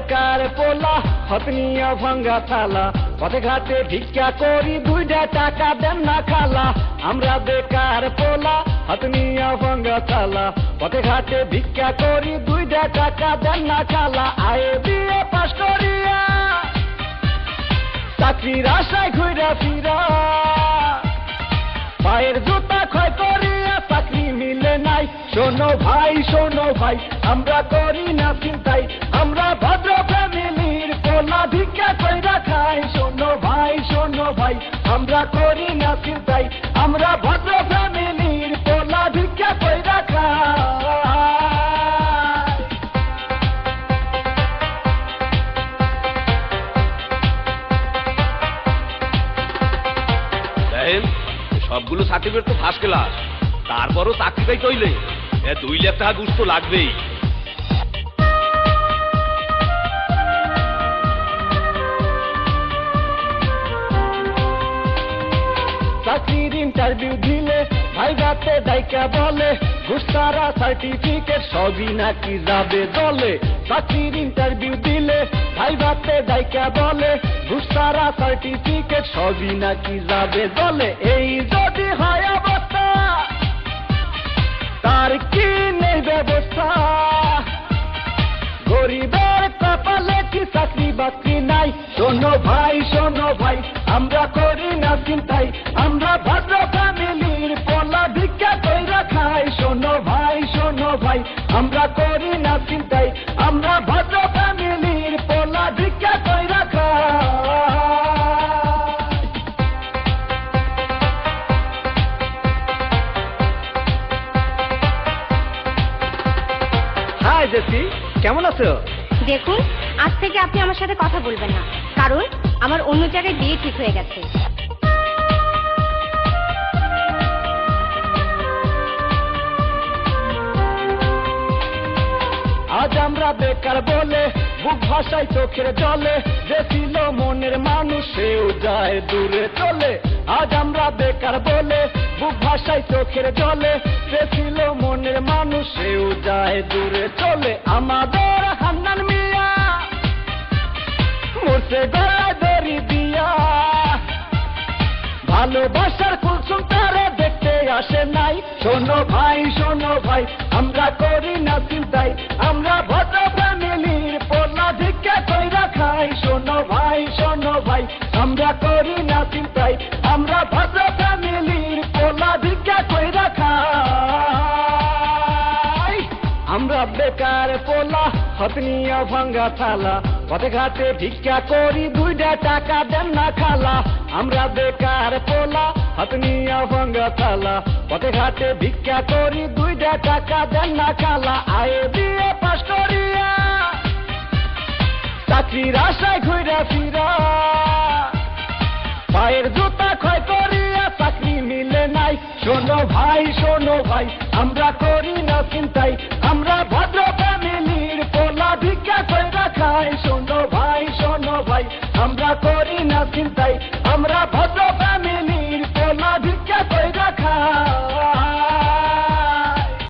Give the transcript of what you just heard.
বেকার পোলা হতনিয়া ভাঙ্গা থালা পথে ঘাটে ভিক্ষা করি দুইটা টাকা দেন না খালা আমরা বেকার পোলা হতনিয়া ভাঙ্গা থালা পথে ঘাটে ভিক্ষা করি দুইটা টাকা দেন না খালা আয়ে বিয়ে পাশ করিয়া চাকরির আশায় ঘুরা ফিরা পায়ের জুতা ক্ষয় করিয়া চাকরি মিলে নাই শোনো ভাই আমরা করি না চিন্তাই আমরা ভদ্র ফ্যামিলির পোলা ভিক্ষা কইরা খাই শোনো ভাই আমরা করি না চিন্তাই আমরা ভদ্র ফ্যামিলির পোলা ভিক্ষা কইরা খাই সবগুলো সার্টিফিকেট তো ফার্স্ট ক্লাস তারপরও চাকরিটাই চইলে 2 লাখ টাকা ঘুষ তো লাগবেই চাকরির ইন্টারভিউ দিলে ভাইভাতে দায়িকা বলে ঘুষ ছাড়া সার্টিফিকেট সবই নাকি যাবে দলে চাকরির ইন্টারভিউ দিলে ভাইভাতে দায়িকা বলে ঘুষ ছাড়া সার্টিফিকেট সবই নাকি যাবে দলে এই যদি হয় অবস্থা তার কি নেই ব্যবস্থা গরিবের কপালে কি চাকরি বাকরি নাই শোনো ভাই আমরা করি না চিন্তাই আমরা ভদ্র ফ্যামিলির পোলা ভিক্ষা কইরা খাই শোনো ভাই আমরা করি না চিন্তাই আমরা ভদ্র ফ্যামিলির পোলা ভিক্ষা কইরা খাই হাই জেসি কেমন আছো দেখুন আজ থেকে আপনি আমার সাথে কথা বলবেন না কারণ আমার অন্য জায়গায় বিয়ে ঠিক হয়ে গেছে আজ আমরা বেকার বলে বুক ভাষায় চোখের জলে যে ছিল মনের মানুষ সেও যায় দূরে চলে আজ আমরা বেকার বলে বুক ভাষায় চোখের জলে যে ছিল মনের মানুষ সেও যায় দূরে চলে আমাদের হান্নান মিয়া মরছে গলায় দড়ি দিয়া ভালোবাসার কুলসুম তারে দেখতে আসে নাই শোনো ভাই আমরা করি না চিন্তাই আমরা ভদ্র ফ্যামিলির পোলা ভিক্ষা কইরা খাই শোনো ভাই আমরা করি না চিন্তাই আমরা ভদ্র ফ্যামিলির পোলা ভিক্ষা কইরা খাই আমরা বেকার পোলা হতনিয়া ভাঙ্গা থালা পথে ঘাটে ভিক্ষা করি দুইটা টাকা দেন না খালা আমরা বেকার পোলা হতনিয়া ভাঙ্গা থালা পথে ঘাটে ভিক্ষা করি দুইটা টাকা দেন না খালা আয়ে বিয়ে পাশ করিয়া চাকরির আশায় ঘুরা ফিরা পায়ের জুতা ক্ষয় করিয়া চাকরি মিলে নাই শোনো ভাই আমরা করি না চিন্তাই আমরা ভদ্র ফ্যামিলির পোলা ভিক্ষা কইরা খাই শোনো ভাই আমরা করি না চিন্তাই আমরা ভদ্র